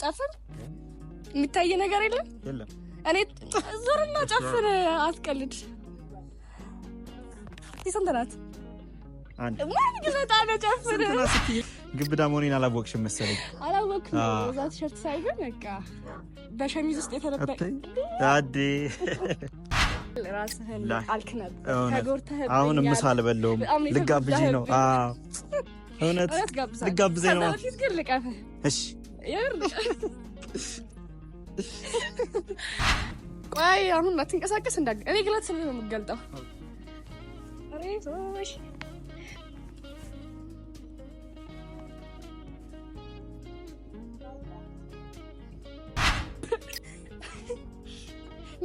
ጨፍር የሚታይ ነገር የለም እኔ ዞርና ጨፍር አትቀልድ ይሰንተናት አንድ ማን ግዛታነ ጨፍር ግብዳ መሆኔን አላወቅሽም መሰለኝ አላወቅኩም እዛ ቲሸርት ሳይሆን በቃ በሸሚዝ ውስጥ የተለበቀ አዲ ራስህን አልከነብ ተጎርተህ አሁን ምሳ አልበለውም ልጋብጂ ነው እውነት ልጋብዘኝ ነው እሺ ቆይ አሁን አትንቀሳቀስ እንዳገ እኔ ግላት ስለምን ነው የምገልጠው አሬቶሽ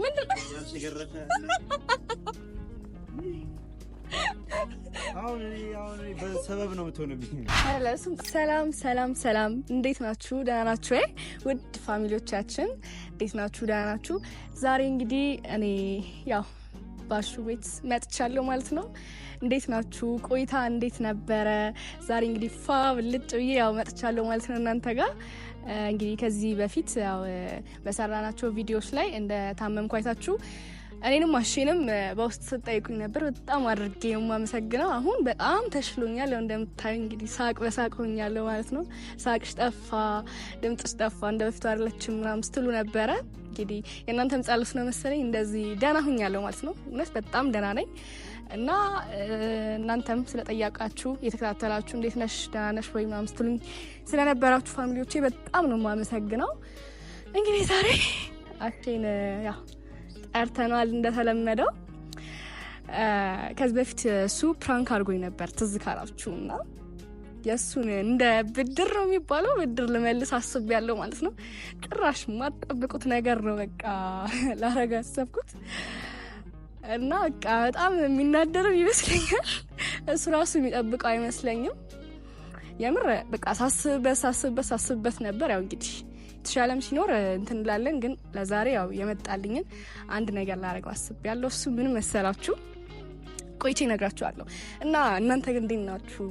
ምንድን ነው ያልተገረፈ አሁን በሰበብ ነው የምትሆንብኝ አላለም ሰላም እንዴት ናችሁ ደህና ናችሁ ወይ ውድ ፋሚሊዎቻችን እንዴት ናችሁ ደህና ናችሁ ዛሬ እንግዲህ እኔ ያው ባሹ ቤት መጥቻለሁ ማለት ነው እንዴት ናችሁ ቆይታ እንዴት ነበረ ዛሬ እንግዲህ ልጭ ብዬ ያው መጥቻለሁ ማለት ነው እናንተ ጋር እንግዲህ ከዚህ በፊት ያው በሰራናቸው ቪዲዮዎች ላይ እንደ ታመምኩ አይታችሁ እኔንም አሽንም በውስጥ ተጠይቁኝ ነበር በጣም አድርጌ የማመሰግነው አሁን በጣም ተሽሎኛል እንደምታዩ እንግዲህ ሳቅ በሳቅ ሆኛለሁ ማለት ነው ሳቅሽ ጠፋ ድምጽሽ ጠፋ እንደበፊቱ አይደለችም ምናምን ስትሉ ነበረ እንግዲህ የእናንተም ጻልፍ ነው መሰለኝ እንደዚህ ደህና ሆኛለሁ ማለት ነው እውነት በጣም ደህና ነኝ እና እናንተም ስለጠያቃችሁ የተከታተላችሁ እንዴት ነሽ ደህና ነሽ ወይ ምናምን ስትሉኝ ስለነበራችሁ ፋሚሊዎቼ በጣም ነው የማመሰግነው እንግዲህ ዛሬ አሽን ያው ጠርተናል እንደተለመደው ከዚህ በፊት እሱ ፕራንክ አድርጎኝ ነበር ትዝ ካላችሁና የሱን እንደ ብድር ነው የሚባለው ብድር ልመልስ አስቤያለሁ ማለት ነው ጭራሽ ማጠብቁት ነገር ነው በቃ ላረጋ አሰብኩት እና በቃ በጣም የሚናደርም ይመስለኛል እሱ ራሱ የሚጠብቀው አይመስለኝም የምር በቃ ሳስብበት ነበር ያው እንግዲህ ተሻለም ሲኖር እንትን እንላለን ግን ለዛሬ ያው የመጣልኝን አንድ ነገር ላረጋው አስቤያለሁ እሱ ምን መሰላችሁ ቆይቼ እነግራችኋለሁ እና እናንተ ግን እንዴት ናችሁ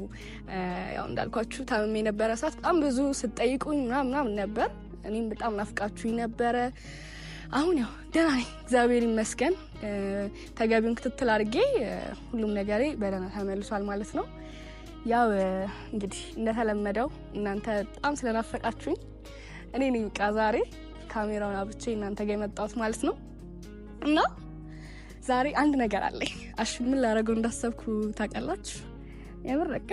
ያው እንዳልኳችሁ ታመሜ የነበረ ሰዓት በጣም ብዙ ስትጠይቁኝ ምናምን ነበር እኔም በጣም ናፍቃችሁኝ ነበረ አሁን ያው ደህና ነኝ እግዚአብሔር ይመስገን ተገቢውን ክትትል አድርጌ ሁሉም ነገሬ በደህና ተመልሷል ማለት ነው ያው እንግዲህ እንደተለመደው እናንተ በጣም ስለናፈቃችሁኝ እኔ ነኝ በቃ ዛሬ ካሜራውን አብቼ እናንተ ጋር የመጣሁት ማለት ነው እና ዛሬ አንድ ነገር አለኝ አሽ ምን ላረገው እንዳሰብኩ ታውቃላችሁ የምር በቃ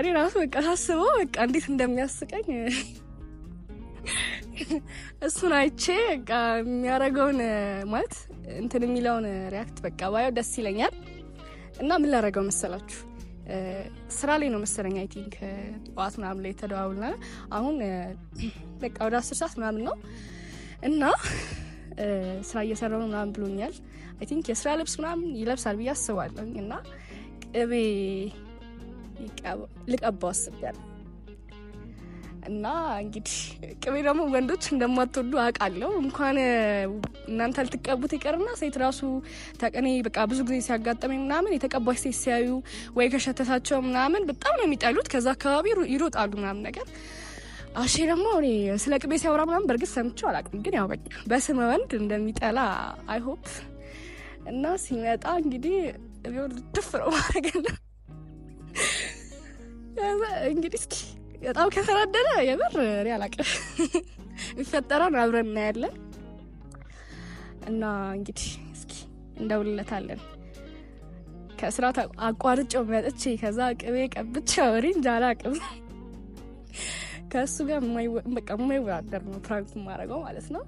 እኔ ራሱ በቃ ሳስበው በቃ እንዴት እንደሚያስቀኝ እሱን አይቼ በቃ የሚያረገውን ማለት እንትን የሚለውን ሪያክት በቃ ባየው ደስ ይለኛል እና ምን ላረገው መሰላችሁ ስራ ላይ ነው መሰለኝ አይ ቲንክ ጠዋት ምናምን ላይ ተደዋውልና አሁን በቃ ወደ 10 ሰዓት ምናምን ነው እና ስራ እየሰራው ነው ምናምን ብሎኛል አይ ቲንክ የስራ ልብስ ምናምን ይለብሳል ብዬ አስባለሁ እና ቅቤ ልቀባው አስቤያለሁ እና እንግዲህ ቅቤ ደግሞ ወንዶች እንደማትወዱ አውቃለሁ እንኳን እናንተ ልትቀቡት ይቀርና ሴት ራሱ ተቀኔ በቃ ብዙ ጊዜ ሲያጋጥመኝ ምናምን የተቀባች ሴት ሲያዩ ወይ ከሸተታቸው ምናምን በጣም ነው የሚጠሉት ከዛ አካባቢ ይሮጣሉ ምናምን ነገር አሼ ደግሞ እኔ ስለ ቅቤ ሲያወራ ምናምን በርግጥ ሰምቼው አላውቅም ግን ያው በቃ በስመ ወንድ እንደሚጠላ አይ ሆፕ እና ሲመጣ እንግዲህ ቢሆን ድፍረው ማረጋለሁ እንግዲህ እስኪ በጣም ከተረደደ የምር እኔ አላውቅም ይፈጠራል አብረን እናያለን እና እንግዲህ እስኪ እንደውልለታለን ከስራ አቋርጬው መጥቼ ከዛ ቅቤ ቀብቼው እንጃ አላውቅም ከእሱ ጋር በቃ የማይወዳደር ነው ፕራንክ ማድረገው ማለት ነው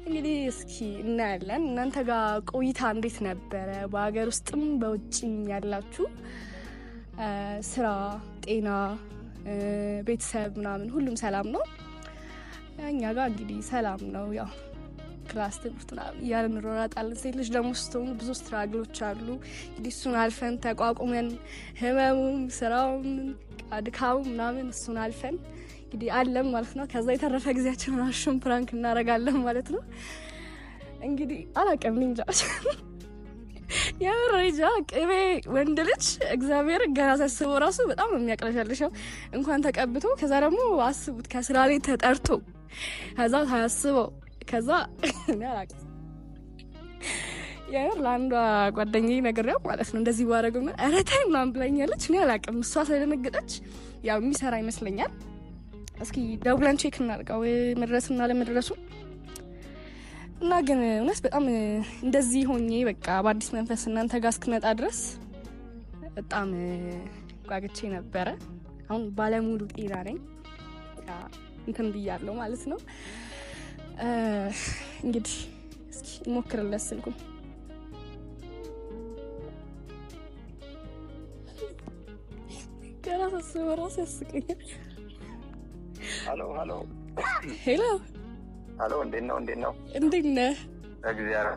እንግዲህ እስኪ እናያለን እናንተ ጋር ቆይታ እንዴት ነበረ በሀገር ውስጥም በውጭም ያላችሁ ስራ ጤና ቤተሰብ ምናምን ሁሉም ሰላም ነው እኛ ጋር እንግዲህ ሰላም ነው ያው ክላስ ትምህርት ምናምን እያልን እንሮጣለን ሴት ልጅ ደግሞ ስትሆኑ ብዙ ስትራግሎች አሉ እንግዲህ እሱን አልፈን ተቋቁመን ህመሙም ስራውም ድካሙም ምናምን እሱን አልፈን እንግዲህ አለም ማለት ነው ከዛ የተረፈ ጊዜያችንን አሹም ፕራንክ እናደርጋለን ማለት ነው እንግዲህ አላውቅም እንጃ የመረጃ ቅቤ ወንድ ልጅ እግዚአብሔር ገና ሳስበው ራሱ በጣም የሚያቅለሻልሸው እንኳን ተቀብቶ ከዛ ደግሞ አስቡት ከስራ ላይ ተጠርቶ ከዛ ታያስበው ከዛ ያላቅ ለአንዷ ጓደኛዬ ነግሬው ማለት ነው እንደዚህ ባረገው ኧረ ተይ ምናምን ብላኛለች። እኔ አላቅም እሷ ስለደነገጠች ያው የሚሰራ ይመስለኛል። እስኪ ደውለን ቼክ እናድርገው መድረስና ለመድረሱ እና ግን እውነት በጣም እንደዚህ ሆኜ በቃ በአዲስ መንፈስ እናንተ ጋር እስክመጣ ድረስ በጣም ጓግቼ ነበረ። አሁን ባለሙሉ ጤና ነኝ እንትን ብያለሁ ማለት ነው። እንግዲህ እስኪ እንሞክርለት ስልኩን ገና ሳስበው እራሱ ያስቀኛል። ሄሎ ሄሎ ሄሎ፣ እንዴት ነው? እንዴት ነህ? እግዚአብሔር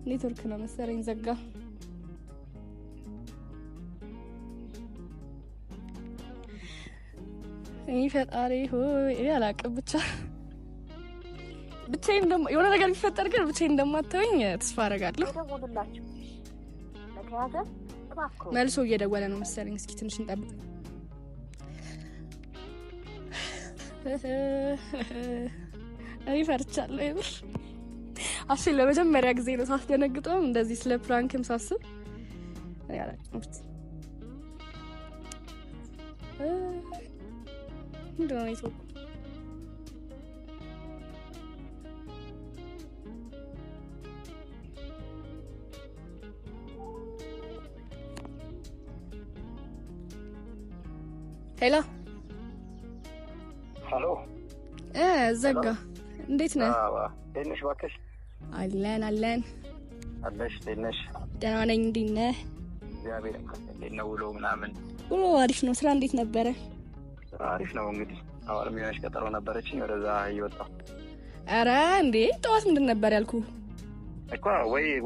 ኔትወርክ ነው መሰለኝ ዘጋ። እኔ ፈጣሪ ሆይ እኔ አላቅም ብቻዬን የሆነ ነገር ቢፈጠር ግን ብቻዬን እንደማታዩኝ ተስፋ አደርጋለሁ። መልሶ እየደወለ ነው መሰለኝ። እስኪ ትንሽ እንጠብቅ። እኔ ፈርቻለሁ የምር አሽን ለመጀመሪያ ጊዜ ነው ሳስደነግጠው እንደዚህ ስለ ፕራንክም ሳስብ ያላቅምት ምንድን ነው የሰው ሄሎ ሄሎ ዘጋ። እንዴት ነህ? ትንሽ እባክሽ። አለን አለሽ? ትንሽ ደህና ነኝ። እንዴት ነህ? እግዚአብሔር ይመስገን። እንዴት ነው ውሎ ምናምን? ውሎ አሪፍ ነው። ስራ እንዴት ነበረ? አሪፍ ነው። እንግዲህ አሁን የሆነች ቀጠሮ ነበረችኝ ወደዛ እየወጣሁ። ኧረ እንዴ ጠዋት ምንድን ነበር ያልኩህ እኮ?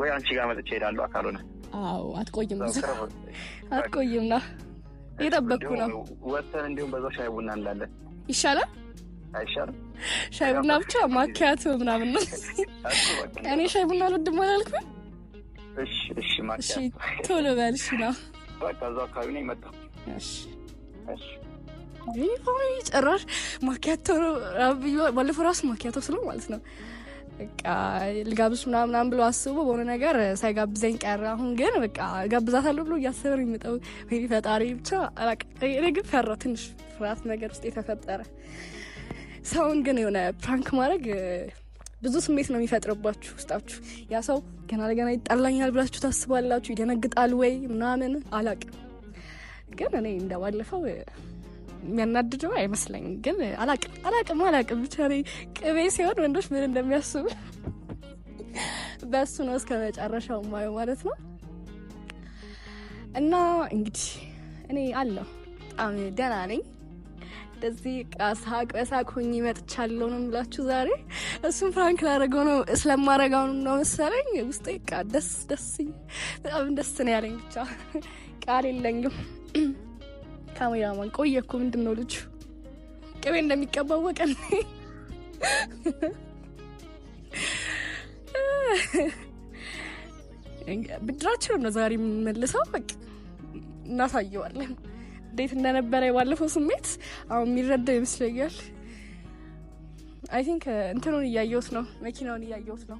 ወይ አንቺ ጋር መጥቼ እሄዳለሁ ካልሆነ። አዎ አትቆይም ና እየጠበቅኩ ነው። ወጥተን እንዲሁም በዛው ሻይ ቡና እንላለን። ይሻላል? አይሻልም? ሻይ ቡና ብቻ ማኪያቶ ምናምን ነው። እኔ ሻይ ቡና አልወድም አላልኩም? እሺ ማኪያቶ። ቶሎ በል እሺ። ነው በቃ እዛው አካባቢ ነኝ መጣሁ። እሺ ጭራሽ ማኪያቶ ባለፈው ራሱ ማኪያቶ ስለው ማለት ነው በቃ ልጋብዝ ምናምን ብሎ አስቦ በሆነ ነገር ሳይጋብዘኝ ቀረ። አሁን ግን በቃ ጋብዛታለሁ ብሎ እያሰበ ነው የሚመጣው። ወይ ፈጣሪ ብቻ እኔ ግን ፈራሁ። ትንሽ ፍርሃት ነገር ውስጥ የተፈጠረ ሰውን ግን የሆነ ፕራንክ ማድረግ ብዙ ስሜት ነው የሚፈጥርባችሁ ውስጣችሁ። ያ ሰው ገና ለገና ይጣላኛል ብላችሁ ታስባላችሁ። ይደነግጣል ወይ ምናምን አላቅም። ግን እኔ እንደባለፈው የሚያናድደው አይመስለኝም። ግን አላቅም ብቻ ቅቤ ሲሆን ወንዶች ምን እንደሚያስቡ በእሱ ነው እስከ መጨረሻው ማየው ማለት ነው። እና እንግዲህ እኔ አለሁ በጣም ደህና ነኝ። እንደዚህ ሳቅ በሳቅ ሆኜ መጥቻለሁ ነው የምላችሁ ዛሬ። እሱም ፍራንክ ላደረገው ነው ስለማረጋው ነው መሰለኝ ውስጤ ደስ በጣም ደስ ነው ያለኝ። ብቻ ቃል የለኝም። ካሜራማን ቆየ እኮ ምንድን ነው ልጁ ቅቤ እንደሚቀባው ወቀን ብድራቸውን ነው ዛሬ የምንመልሰው። በቃ እናሳየዋለን እንዴት እንደነበረ የባለፈው ስሜት አሁን የሚረዳው ይመስለኛል። አይ ቲንክ እንትኑን እያየሁት ነው፣ መኪናውን እያየሁት ነው።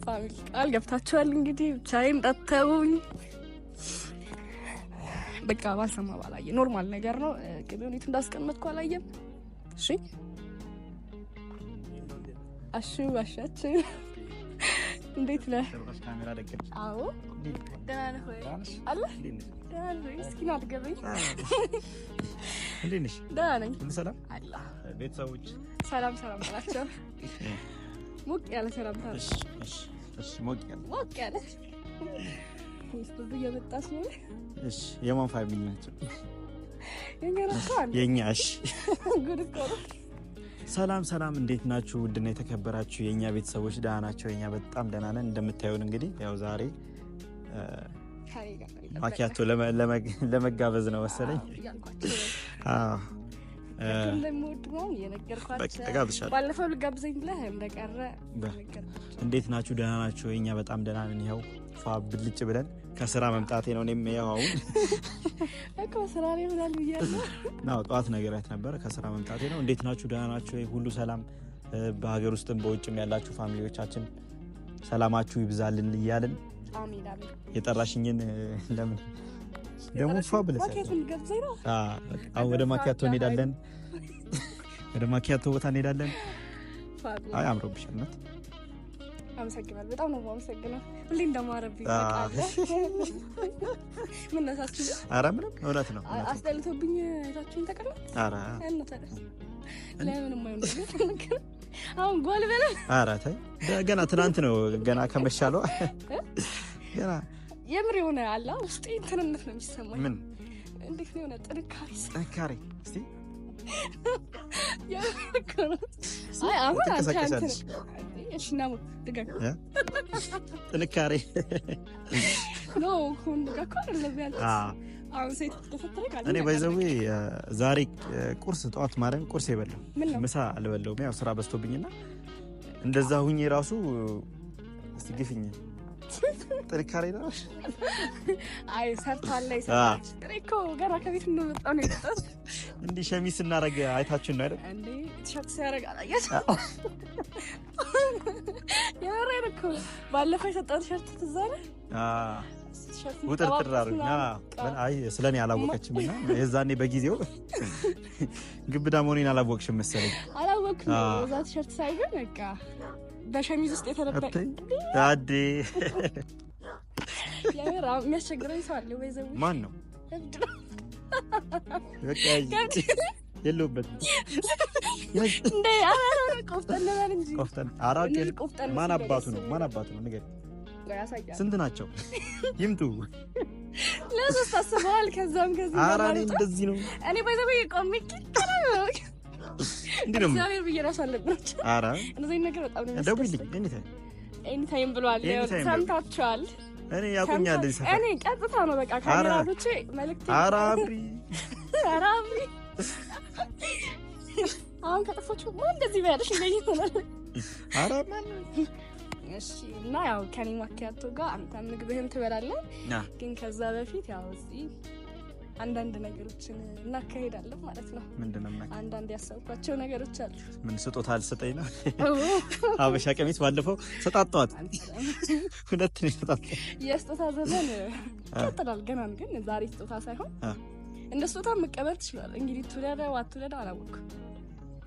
ፋሚሊ ቃል ገብታችኋል እንግዲህ ብቻዬን ጠተውኝ በቃ ባልሰማ ባላየ ኖርማል ነገር ነው። ቅቤውን የት እንዳስቀመጥኩ አላየም። እሺ አሻችን እንዴት ነህ? አዎ ደህና ነህ ወይ? አለ ደህና ነህ? እስኪ ና አትገበኝ። እንዴት ነሽ? ደህና ነኝ። ሁሉ ሰላም አላ ቤተሰቦች ሰላም ብላቸው። ሞቅ ያለ ሰላምታ ነው። እሺ ሞቅ ያለ ብዙ እየመጣች ነው። እሺ የማን ፋሚሊ ናቸው? የኛ እሺ ጉድ እኮ ነው። ሰላም እንዴት ናችሁ? ውድና የተከበራችሁ የኛ ቤተሰቦች ደህና ናቸው? የኛ በጣም ደህና ነን። እንደምታዩን እንግዲህ ያው ዛሬ ማኪያቶ ለመጋበዝ ነው መሰለኝ። እንደምወድ ነው የነገርኳቸው። በቃ ጋብዝሻለሁ። ባለፈው ልጋብዘኝ ብለህ እንደቀረ ነገርኳቸው። እንዴት ናችሁ? ደህና ናችሁ? እኛ በጣም ደህና ነን። ይኸው ፋ ብልጭ ብለን ከስራ መምጣቴ ነው። እኔም ያው አሁን እኮ ስራ ላይ ምናል ብያለሁ ነው ጠዋት ነገራት ነበር። ከስራ መምጣቴ ነው። እንዴት ናችሁ? ደህና ናችሁ? ሁሉ ሰላም? በሀገር ውስጥም በውጭም ያላችሁ ፋሚሊዎቻችን ሰላማችሁ ይብዛልን እያልን አሜን አሜን። የጠራሽኝን ለምን ደግሞ ፋ ብለሽ አሁን ወደ ማኪያቶ እንሄዳለን። ወደ ማኪያቶ ቦታ እንሄዳለን። አይ አምሮብሻል ናት። አመሰግናለሁ። በጣም ነው የማመሰግነው። ሁሌ እንደማረብኝ ታውቃለህ። ምን ነሳችሁ? ኧረ ምንም እውነት ነው። አስጠልቶብኝ አይታችሁኝ ተቀርበ። ኧረ ለምን የማይሆን አሁን ጎል በለ። ኧረ ተይ ገና ትናንት ነው ገና ከመሻለው ገና የምር የሆነ አላ ውስጤ እንትንነት ነው የሚሰማኝ። ምን እንዴት ነው የሆነ ጥንካሬ እስቲ አይ አሁን አንተ እሺ ነው ድጋግ ጥንካሬ ነው ሁን ድጋግ አይደለም። አሁን ሴት ተፈተረ ካለ እኔ ባይዘው ዛሬ ቁርስ ጠዋት ማረን ቁርስ የበላው ምሳ አልበላውም። ያው ስራ በዝቶብኝና እንደዛ ሁኜ ራሱ እስቲ ግፍኝ ጥንካሬ ነው። አይ ሰርታለህ ይሰራች እኮ ገና ከቤት እንደመጣው ነው የመጣሁት። እንዲህ ሸሚዝ ስናረግ አይታችሁ ነው አይደል? እንዴ ቲሸርት ሲያረግ አላየሽ? ያረረ እኮ ባለፈው የሰጠው ቲሸርት ትዝ አለህ? ውጥርጥር አሩኝ። አይ ስለኔ አላወቀችም እና የዛኔ በጊዜው ግብዳ መሆኔን አላወቅሽም መሰለኝ። አላወቅኩም። እዛ ቲሸርት ሳይገን በቃ በሸሚዝ ውስጥ የተለበጠ አዴ ያራ የሚያስቸግረኝ ሰው አለ ወይ? ዘው ማን ነው? በቃ የለውበትም እንዴ አራ ቆፍጠን ለማን እንጂ ቆፍጠን አራቅ ማን አባቱ ነው ንገር። ስንት ናቸው? ይምጡ ለሶስት አስበዋል። ከዛም አራ እኔ እንደዚህ ነው እኔ ባይዘው ቆምክ እንዴ ነው እግዚአብሔር ብየራሱ አለብኝ። አራ እንደዚህ ነገር በጣም ነው ደውልልኝ ኤኒታይም ብሏል። ሰምታችኋል? እኔ ያቁኛል እዚህ እኔ ቀጥታ ነው በቃ ካሜራዎቼ መልእክት አራብሪ አሁን ከጠፋችሁ ማን እንደዚህ ባያለሽ እንደዚህ ነው። አራ ማን እሺ። እና ያው ከኔ ማኪያቶ ጋር አንተ ምግብህን ትበላለህ፣ ግን ከዛ በፊት ያው እዚህ አንዳንድ ነገሮችን እናካሄዳለን ማለት ነው። ምንድነው? አንዳንድ ያሰብኳቸው ነገሮች አሉ። ምን ስጦታ አልሰጠኝ ነው? አበሻ ቀሚስ ባለፈው ሰጣጣት ሁለት ነው ሰጣጣ። የስጦታ ዘመን ቀጥላል ገና ግን ዛሬ ስጦታ ሳይሆን እንደ ስጦታ መቀበል ትችላለህ። እንግዲህ ትወለደው አትወለደው አላወቅኩም።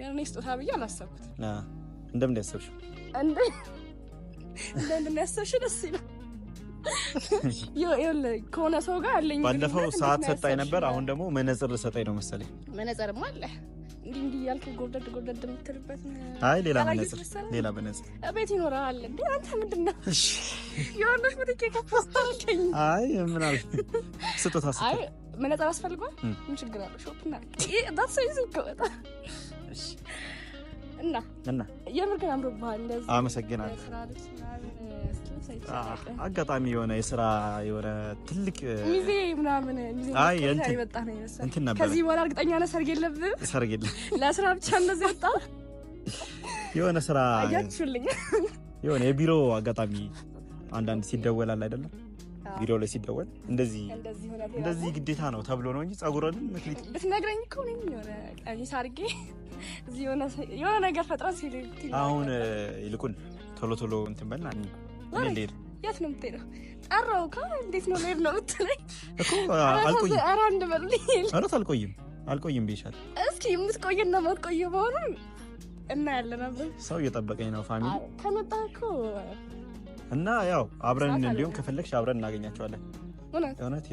ያኔ ስጦታ ብዬ አላሰብኩት። እንደምን ያሰብሽው? እንደምን ያሰብሽው? ደስ ይላል። ከሆነ ሰው ጋር አለኝ። ባለፈው ሰዓት ሰጣኝ ነበር። አሁን ደግሞ መነጽር ሰጣኝ ነው መሰለኝ። መነጽርማ አለ እንዲህ ያልክ ጎርደድ የምትልበት። አይ ሌላ መነጽር ቤት ይኖራል እንዴ? አንተ ምንድነው? እሺ የሆነሽ ምትኬ ከፖስተርከኝ። አይ ምን አልኩ? ስጦታ ሰጣኝ። አይ መነጽር አስፈልጓል። ምን ችግር አለው? ሾፕና ዳትስ ኢዚ ኮታ። እሺ እና የምር ግን አምሮብሃል እንደዚህ። አመሰግናለሁ። አጋጣሚ የሆነ የስራ የሆነ ትልቅ ሚዜ ምናምን ሚዜ አይመጣ ነው እንትን ነበር። ከዚህ በኋላ እርግጠኛ ነህ ሰርግ የለብህም? ሰርግ የለም። ለስራ ብቻ እንደዚህ ወጣ። የሆነ ስራ አያችሁልኝ። የሆነ የቢሮ አጋጣሚ አንዳንድ ሲደወላል አይደለም? ቢሮ ላይ ሲደወል እንደዚህ ግዴታ ነው ተብሎ ነው እንጂ ጸጉሩን ምክሊት ብትነግረኝ እኮ ነው የሆነ ቀሚስ አድርጌ እዚህ የሆነ ነገር ፈጥረን ሲል አሁን ይልቁን ቶሎ እንትን በልና እኔ ልሄድ። የት ነው የምትሄደው? ጠራው እኮ እንዴት ነው ልሄድ ነው የምትለኝ እኮ አልቆይም። ኧረ አንድ በልልኝ። ኧረ አልቆይም ብዬሻል። እስኪ የምትቆይና የማትቆይ በሆነ እናያለን። አብረን ሰው እየጠበቀኝ ነው ፋሚሊ ከመጣህ እኮ እና ያው አብረን እንዲሁም ከፈለግሽ አብረን እናገኛቸዋለን። እውነት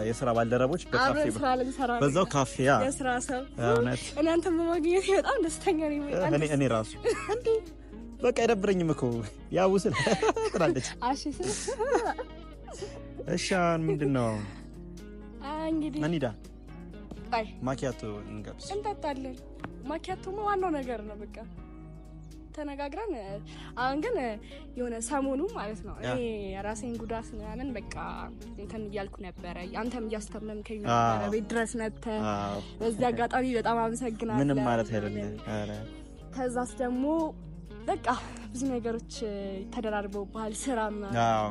የስራ ባልደረቦች በካፌ በዛው ካፌ የስራ ሰው እውነት እኔ አንተን በማግኘት በጣም ደስተኛ ነኝ። እኔ ራሱ በቃ አይደብረኝም እኮ ያው ስለ ትላለች። እሺ ምንድነው እንግዲህ እንሂዳ አይ ማኪያቶ እንጠጣለን። ማኪያቶ ዋናው ነገር ነው። በቃ ተነጋግረን አሁን ግን የሆነ ሰሞኑ ማለት ነው እኔ ራሴን ጉዳት ምናምን በቃ እንትን እያልኩ ነበረ። አንተም እያስተመምከኝ ነበረ ቤት ድረስ መጥተህ በዚህ አጋጣሚ በጣም አመሰግናለሁ። ምንም ማለት አይደለም። ከዛስ ደግሞ በቃ ብዙ ነገሮች ተደራርበው ባህል ስራም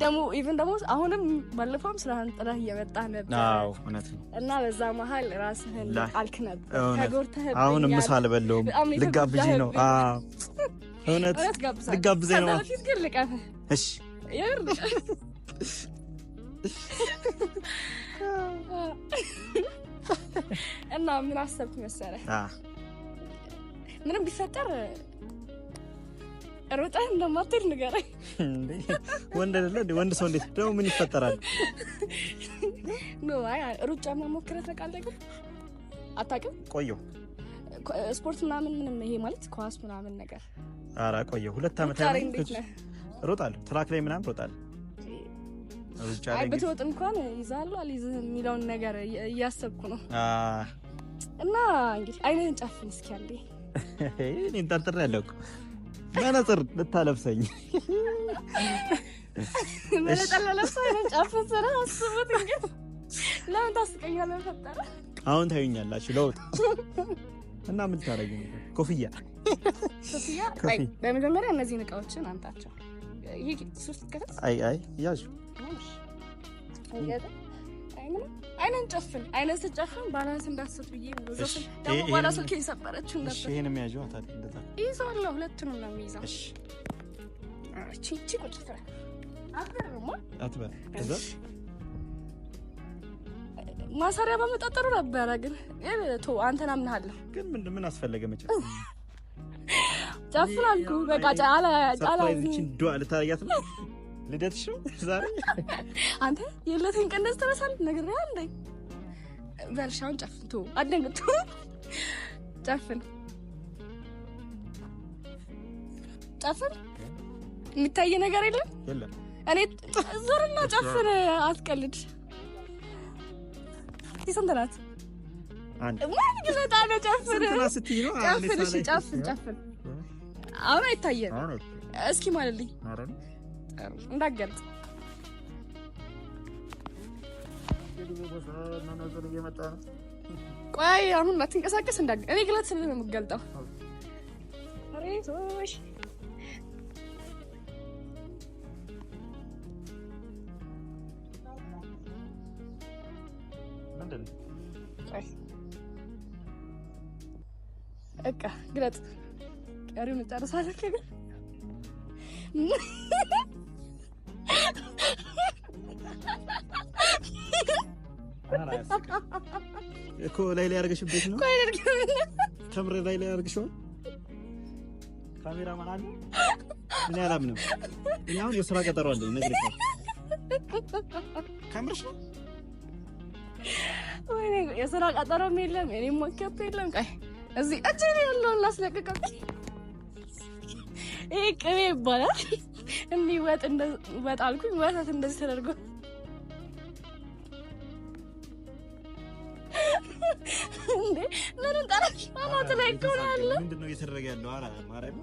ደግሞ ኢቭን ደግሞ አሁንም ባለፈውም ስራህን ጥለህ እየመጣህ ነበር። አዎ እውነት ነው። እና በዛ መሀል ራስህን አልክ ነበር ተጎድተህ። አሁን ምሳ አልበላሁም ልጋብዥ ነው። አዎ እውነት ልጋብዘኝ ነው። ፊት ግን ልቀፍ። እሺ ይር እና ምን አሰብክ መሰለህ? ምንም ቢፈጠር ሮጣህ እንደማትሄድ ንገረኝ። ወንድ አይደለ እንዴ? ወንድ ሰው እንዴት ደግሞ ምን ይፈጠራል? አይ ሩጫ መሞከር ታውቃለህ? ግን አታውቅም? ቆየሁ ስፖርት ምናምን ምንም ይሄ ማለት ኳስ ምናምን ነገር። ኧረ ቆየሁ 2 ዓመት ያህል ሮጣለሁ። ትራክ ላይ ምናምን ሮጣለሁ። ሩጫ ላይ ብትሮጥ እንኳን ይዛሉ አልይዝህም የሚለውን ነገር እያሰብኩ ነው። እና እንግዲህ አይነን ጨፍን እስኪ አንዴ። እኔን ጠርጥሬያለሁ እኮ መነጽር ልታለብሰኝ። መነጽር ለለብሰኝ አይነን ጨፍን ስራ አስቡት እንግዲህ። ለምን ታስቀኛለህ? ፈጠረ አሁን ታዩኛላችሁ ለውጥ እና ምን ታረጊ? ኮፍያ አይ በመጀመሪያ እነዚህን እቃዎችን አንጣቸው። ይሄ ሶስት ከፈት አይ ያዥ አይነን ጨፍን። አይነን ስትጨፍን ባላንስ እንዳትስት ብዬ ነው። ደግሞ ባላንስ ልኬን ሰበረችው እንዳትል። እሺ ይሄን የሚያዥው ታዲያ እንደዛ ይዘዋለሁ። ሁለቱንም ነው የሚይዘው። እሺ እቺ ቁጭ ትራ አትበል ከዛ ማሰሪያ በመጣጠሩ ነበረ ግን ቶ አንተና ምንሃለሁ ግን ምን አስፈለገ መቼ ጨፍን አልኩ። በቃ ጫላ እቺን ዱአ ልታረጋት ነው። ልደትሽ ነው ዛሬ። አንተ የለተን ቀንደስ ተረሳል ነገር ነው እንዴ? በልሻውን ጨፍን ቶ አደንግጡ ጨፍን የሚታይ ነገር የለም። እኔ ዞርና ጨፍን አትቀልድ። ይሰንተናት አንድ ማን ግለታ ነው ጨፍን ጨፍን አሁን አይታየም። እስኪ ማለልኝ እንዳገልጥ ቆይ አሁን አትንቀሳቀስ እንዳገ እኔ ግለት ስለምን ነው የምገልጠው? አሬቶሽ ምንድን አይ እቃ ግለት ቀሪውን ጨርሳለህ ግን እኮ ላይ ያርገሽበት ነው። ቆይ ልድገም። ተምሬ ላይ ያርገሽው ካሜራማን አለ። ምን ያላምንም እኔ አሁን የሥራ ቀጠሮ አለኝ ነግሬሽ ነው። ካሜራሽ ነው ወይ የሥራ ቀጠሮም የለም እኔም ወከፕ የለም። ቆይ እዚህ እጄ ያለው ላስለቅቀው። ይሄ ቅቤ ይባላል። እንዲህ ወጥ አልኩኝ። ወተት እንደዚህ ተደርጎ እንዴ ለምን ጠራሽ? አናት ላይ ቆራለ። ምንድነው እየተደረገ ያለው? አራ ማረም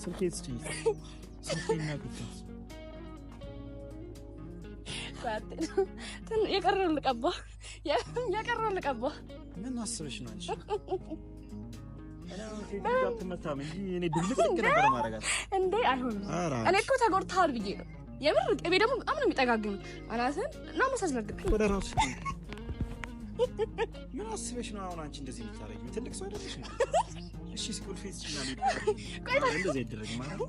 ስልኬት ስጪ ስልኬና ቁጥር የቀረውን ልቀባ ምን አስበሽ ነው አንቺ? እኔ ድብልቅ ነበር ማረጋት እንዴ አይሆንም። እኔ እኮ ተጎድተሃል ብዬ ነው የምር። ቅቤ ደግሞ በጣም ነው የሚጠጋግም። አናትን እና መሳዝለግጥ ወደ ራስሽ ምን አስበሽ ነው አሁን አንቺ እንደዚህ የምታረጊው? ትልቅ ሰው አይደለሽ ነው? እሺ ስኩል ፌስ ይችላል እንደዚህ ይደረግ ማለት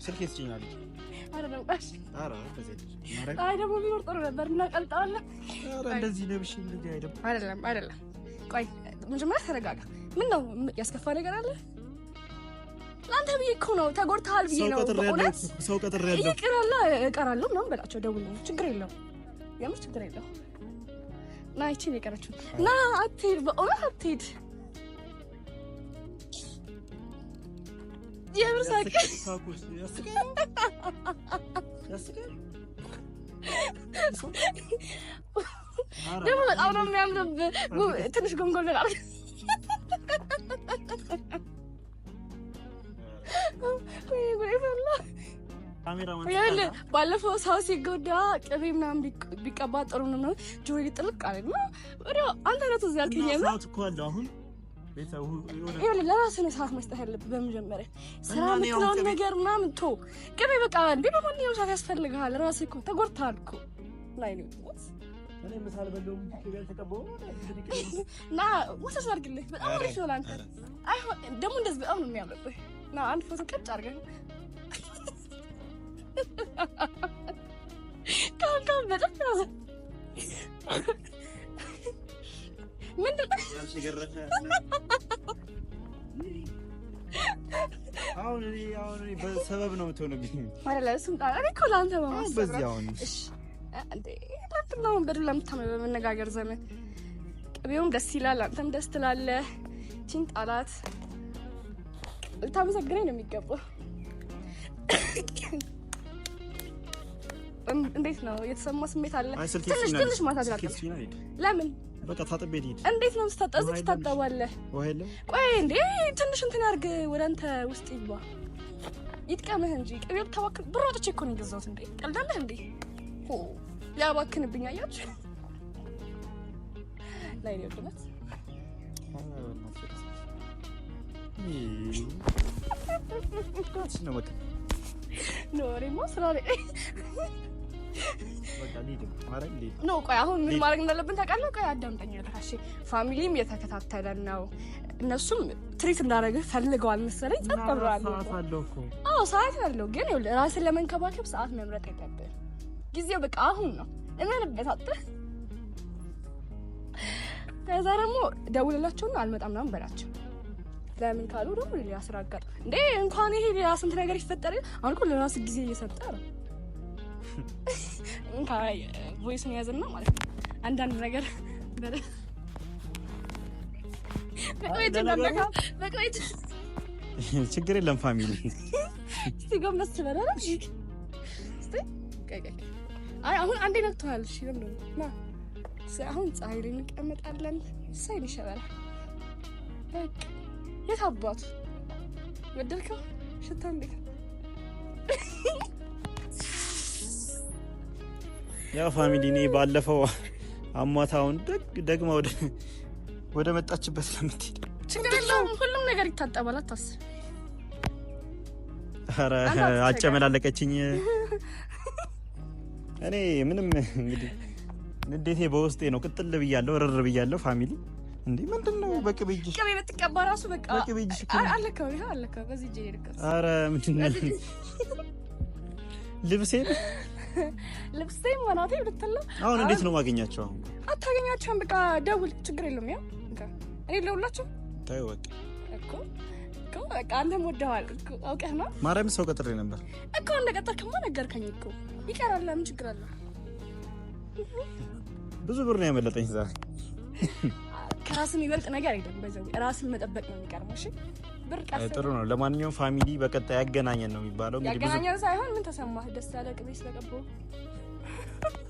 ስልክ ይችላል አይደለም? ቃሽ አራ እንደዚህ ማረግ አይ ደግሞ ቢኖር ጥሩ ነበር። ምን አቀልጣለ? አራ እንደዚህ ለብሽ እንደዚህ አይደለም። ቆይ መጀመሪያ ተረጋጋ። ምን ነው ያስከፋ ነገር አለ? አንተ ብዬ እኮ ነው ተጎድተሃል ብዬ ነው። በእውነት ሰው ቀጥሬ ያለው እቀራለሁ ምናምን በላቸው። ደውል ችግር የለውም የምር ችግር የለውም። ና ይቺን የቀረችው ና አትሄድ፣ በእውነት አትሄድ። የምር ሳቅ ደግሞ በጣም ነው የሚያምርብህ። ትንሽ ጎንጎን አድርግ ባለፈው ሰው ሲጎዳ ቅቤ ምናምን ቢቀባ ጥሩ ነው ጆሮ ጥልቅ አለ ነው ወዲያው አንተ ነው እዚህ ያልከኝ ነው እኮ አለው አሁን ቤተው ይሁን ለራስህ ነው ሰዓት መስጠት ያለብህ በመጀመሪያ ስራ ምትለው ነገር ምናምን ቶ ቅቤ በቃ እንዴ በማንኛውም ሰዓት ያስፈልግሃል ራስህ እኮ ተጎድተሃል እኮ ላይ ነው እኔ ምሳል በለውም ቅቤ ተቀበው ና ወሰስ አድርግልህ በጣም አሪፍ ነው አንተ አይሆን ደግሞ እንደዚህ በጣም ነው የሚያምርብህ ና አንድ ፎቶ ቀጭ አድርገን ካም በጣም ነው ምንድነው ያልተገረፈ አሁን በሰበብ ነው ተሆነብኝ አይደለ እሱም ታዲያ እኮ ላንተ በማሰብ በዚህ አሁን እሺ እንዴ ታጥናው በደለም በመነጋገር ዘመን ቅቤውም ደስ ይላል አንተም ደስ ትላለህ ቺን ጣላት ልታመሰግነኝ ነው የሚገባው እንዴት ነው የተሰማ ስሜት አለ ትንሽ ማታ አድርጋለሁ ለምን በቃ ታጥቤ ልሂድ እንዴት ነው ስታጠዝክ ታጠባለህ ወይለ ቆይ እንዴ ትንሽ እንትን አድርግ ወደ አንተ ውስጥ ይግባ ይጥቀምህ እንጂ ቅቤው ተዋክል ብሮጥቼ እኮ ነው የገዛሁት እንዴ ቀልዳለህ እንዴ ኦ ሊያባክንብኝ አያችሁ ላይ ነው ድረስ ነው በቃ ኖሬማ ስራ ላይ ኖ ቆይ አሁን ምን ማድረግ እንዳለብን ታውቃለህ ቆይ አዳምጠኝ እሺ ፋሚሊም የተከታተለን ነው እነሱም ትሪት እንዳደረግህ ፈልገዋል መሰለኝ ተጠራሉ አዎ ሰዓት አለው ግን ራስን ለመንከባከብ ሰዓት መምረጥ የለብህም ጊዜው በቃ አሁን ነው እመንበት አጥተህ ከዛ ደግሞ ደውልላቸውና አልመጣም ምናምን በላቸው ለምን ካሉ ደግሞ ሊያስራጋጥ እንዴ እንኳን ይሄ ስንት ነገር ይፈጠር አሁን እኮ ለራስ ጊዜ እየሰጠ ነው እንካይ ቮይስን ያዘና ማለት አንዳንድ ነገር በቃ ችግር የለም ፋሚሊ ሲጎምስ ትበላላ እስቲ አይ አሁን አንዴ ነክቷል እሺ ለምን ና አሁን ፀሐይ ላይ እንቀመጣለን ሳይን ይሻላል በቃ የታባቱ ወደልከው ሽታ እንዴት ያ ፋሚሊ ነኝ ባለፈው አሟታውን ደግማ ወደ መጣችበት ለምትሄድ ችግር የለውም ሁሉም ነገር ይታጠባል አታስብ ኧረ አጨመላለቀችኝ እኔ ምንም እንግዲህ ንዴቴ በውስጤ ነው ቅጥል ብያለሁ ረር ብያለሁ ፋሚሊ እንዴ ምንድነው በቅቤጅ ቅቤ በትቀባ ራሱ በቃ በቅቤጅ አለከው በዚህ ጄ ይርከስ ኧረ ምንድነው ልብሴ ማናቴ ብትላ አሁን እንዴት ነው ማገኛቸው አሁን አታገኛቸውም በቃ ደውል ችግር የለውም ያው እኔ ልውላችሁ ታዩ እኮ በቃ አንተም ወደዋል አውቀህ ነው ማርያም ሰው ቀጥሬ ነበር እኮ እንደቀጠርከማ ነገርከኝ እኮ ይቀራል ምን ችግር አለ ብዙ ብር ነው ያመለጠኝ ዛሬ ከራስም ይበልጥ ነገር አይደለም በዛው ራስን መጠበቅ ነው የሚቀርመው እሺ ብር ቀስ ጥሩ ነው ለማንኛውም ፋሚሊ በቀጣይ ያገናኘን ነው የሚባለው እንግዲህ ያገናኘን ሳይሆን ምን ተሰማህ ደስ ያለ ቅቤ ስለቀባው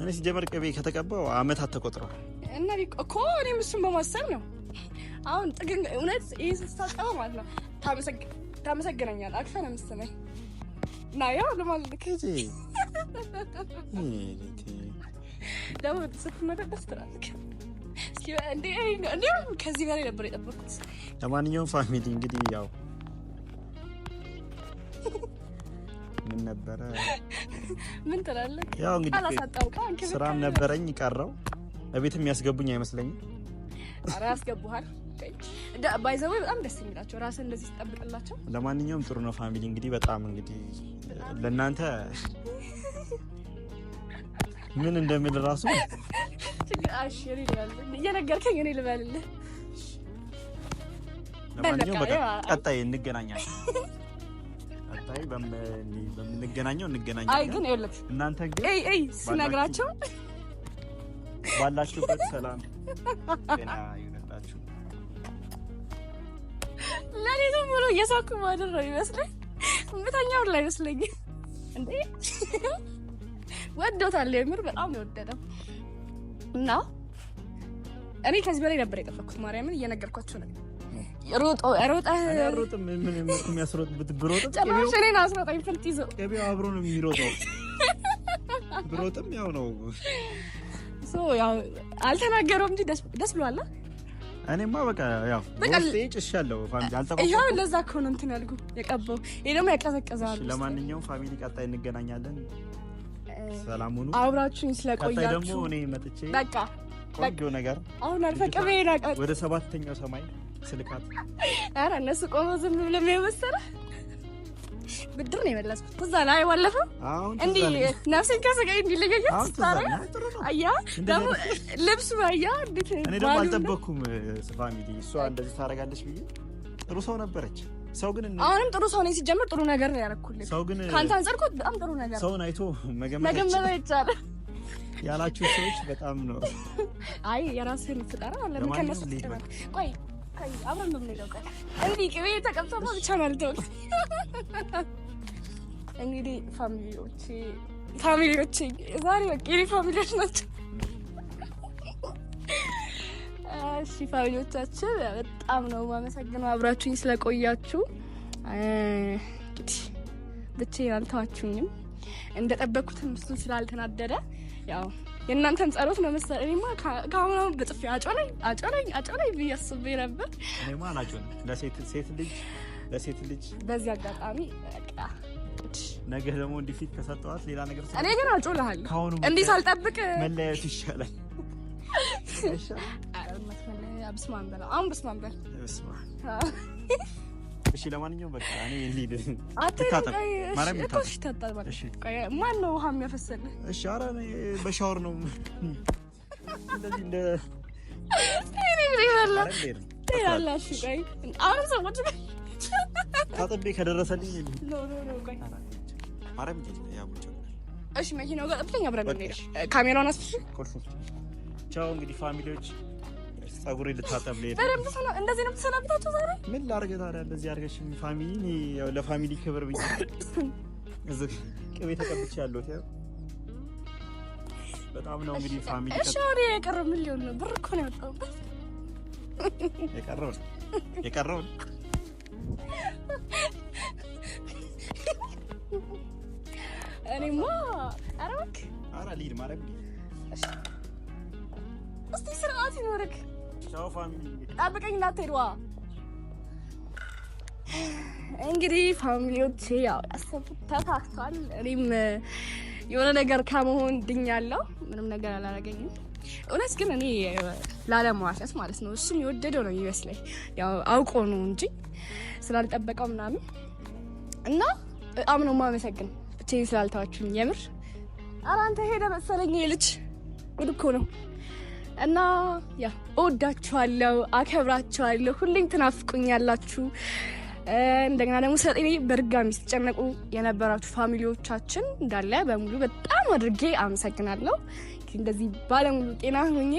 እኔ ሲጀመር ቅቤ ከተቀባው አመታት ተቆጥረዋል እና እኮ እኔም እሱን በማሰብ ነው አሁን ጥግን እውነት ይሄ ስታቀበው ማለት ነው ታመሰግነኛል አክፈና መስመኝ ና ያው ለማለት ከጂ ደሞ ስትመረደስ ትራልክ እንዴ ከዚህ ጋር ነበር የጠበቁት ለማንኛውም ፋሚሊ እንግዲህ ያው ምን ነበር ምን ትላለህ ያው እንግዲህ አላሳጣውካ ስራም ነበረኝ ቀረው ለቤትም ያስገቡኝ አይመስለኝም አራ ያስገቡሃል ባይዘው በጣም ደስ የሚላቸው ራስን እንደዚህ ተጠብቅላቸው ለማንኛውም ጥሩ ነው ፋሚሊ እንግዲህ በጣም እንግዲህ ለእናንተ ምን እንደምል ራሱ እሺ እየነገርከኝ እኔ ልበልልህ ለማንኛውም በቃ ቀጣይ እንገናኛለን ቀጣይ በምንገናኘው እንገናኛለን አይ ግን ይኸውልህ እናንተ ግን ሲነግራቸው ባላችሁበት ሰላም ጤና ይሁንላችሁ ለኔ ሙሉ እየሳኩ ማደር ነው ይመስለኝ ምታኛው ላይ ይመስለኝ እንዴ ወዶታል የምር በጣም ወደደው እና እኔ ከዚህ በላይ ነበር የጠበቅኩት ማርያምን እየነገርኳችሁ ነው ሮጥም ምን የሚያስሮጥበት ብሮጥም ጭራሽ እኔን አስሮጠኝ ፍልጥ ይዞ ገቢው አብሮ ነው የሚሮጠው። ብሮጥም ያው ነው ያው አልተናገረውም እንጂ ደስ ብሏል። እኔማ በቃ ያው ወስጤ ጭሻለሁ ፋሚሊ አልተቆጣም። ይሄው ለዛ እኮ ነው እንትን ያልኩ የቀባው። ይሄ ደግሞ ያቀዘቀዛል። ለማንኛውም ፋሚሊ ቀጣይ እንገናኛለን። ሰላም ሁኑ። አብራችሁኝ ስለቆያችሁ ቀጣይ ደግሞ እኔ መጥቼ በቃ ቆንጆ ነገር አሁን አልፈቀበ ይናቀጥ ወደ 7ኛው ሰማይ ስልካት። ኧረ እነሱ ቆመው ዝም ብለው የሚመሰለ ብድር ነው የመለስኩት። እዛ ላይ ዋለፈው እንዲህ ነፍሴን ከስጋዬ እንዲለየኝ አያ ደግሞ ልብሱ አያ እንዴት እኔ ደግሞ አልጠበኩም ፋሚሊ እሷ እንደዚህ ታደርጋለች ብዬ። ጥሩ ሰው ነበረች። ሰው ግን አሁንም ጥሩ ሰው ነኝ። ሲጀምር ጥሩ ነገር ነው ያደረኩልኝ። ሰው ግን ካንተ አንፃር እኮ በጣም ጥሩ ነገር ሰውን አይቶ መገመት ይቻላል ያላችሁ ሰዎች በጣም ነው። አይ የራስህን ፍጠራ ለምን ከነሱ ትጠራለህ? ቆይ አብረን ነው የምንሄደው። ቆይ እንዲህ ቅቤ ተቀብተማ ብቻ ማለት ነው። እንግዲህ ፋሚሊዎቼ ዛሬ በቃ የኔ ፋሚሊዎች ናቸው። እሺ ፋሚሊዎቻችን በጣም ነው የማመሰግነው አብራችሁኝ ስለቆያችሁ። እንግዲህ ብቻዬን አልተዋችሁኝም። እንደጠበቅኩትም እሱ ስላልተናደደ ያው የእናንተን ጸሎት ነው መሰለኝ። እኔማ ከአሁኑ በጥፊ አጮለኝ ብዬ አስቤ ነበር። እኔማ አላጮልም ለሴት ልጅ በዚህ አጋጣሚ በቃ ነገ ደግሞ እንዲፊት ከሰጠዋት ሌላ ነገር እኔ ግን አጮልሃለሁ እንዲህ ሳልጠብቅ መለያየት ይሻላል። ብስማን በላ አሁን ብስማን በል። እሺ ለማንኛውም በቃ እኔ ልሂድ። አትታጠብ ማርያም ይታጠብ። እሺ ማን ነው ውሃ የሚያፈሰልህ? እሺ ኧረ እኔ በሻወር ነው እንደዚህ እንደ እኔ ብሬላ ትላላሽ። ቆይ አሁን ሰዎች ታጥቤ ከደረሰልኝ ኖ ቆይ ማርያም ያቡጭ። እሺ መኪናው ጋር ጥብተኛ አብረን ነው እንሄድ። ካሜራውን አስፍሽ ኮርሱ። ቻው እንግዲህ ፋሚሊዎች ጸጉሬ ልታጠብ ልሄድ። እንደዚህ ነው የምትሰናብታቸው ዛሬ? ምን ላድርግ ታዲያ እንደዚህ አድርገሽ ፋሚሊ ያው ለፋሚሊ ክብር ብዬ እዚህ ቅቤ ተቀብቼ ያለሁት ያው በጣም ነው እንግዲህ ፋሚሊ። እሺ ወሬ የቀረው ምን ሊሆን ነው? ብር እኮ ነው ያወጣሁበት። የቀረው እኔማ አረክ ልሂድ ማለት ነው። እስቲ ስርዓት ይኖርክ። ቻው ፋሚሊ ጠብቀኝ እንዳትሄድ። እንግዲህ ፋሚሊዎቼ ያው ያሰብኩት ተሳክቷል። እኔም የሆነ ነገር ከመሆን ድኛለሁ። ምንም ነገር አላረገኝም። እውነት ግን እኔ ላለማዋሸት ማለት ነው እሱም የወደደው ነው ይመስለኝ። ያው አውቆ ነው እንጂ ስላልጠበቀው ምናምን እና በጣም ነው የማመሰግነው ብቻዬን ስላልተዋችሁኝ የምር። ኧረ አንተ ሄደ መሰለኝ ልጅ ጉድ እኮ ነው። እና ያ እወዳችኋለሁ፣ አከብራችኋለሁ። ሁሌም ትናፍቁኛላችሁ። እንደገና ደግሞ ስለጤኔ በድጋሚ ስትጨነቁ የነበራችሁ ፋሚሊዎቻችን እንዳለ በሙሉ በጣም አድርጌ አመሰግናለሁ። እንደዚህ ባለሙሉ ጤና ሆኜ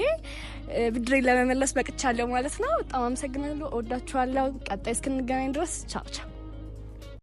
ብድሬን ለመመለስ በቅቻለሁ ማለት ነው። በጣም አመሰግናለሁ። እወዳችኋለሁ። ቀጣይ እስክንገናኝ ድረስ ቻው ቻው።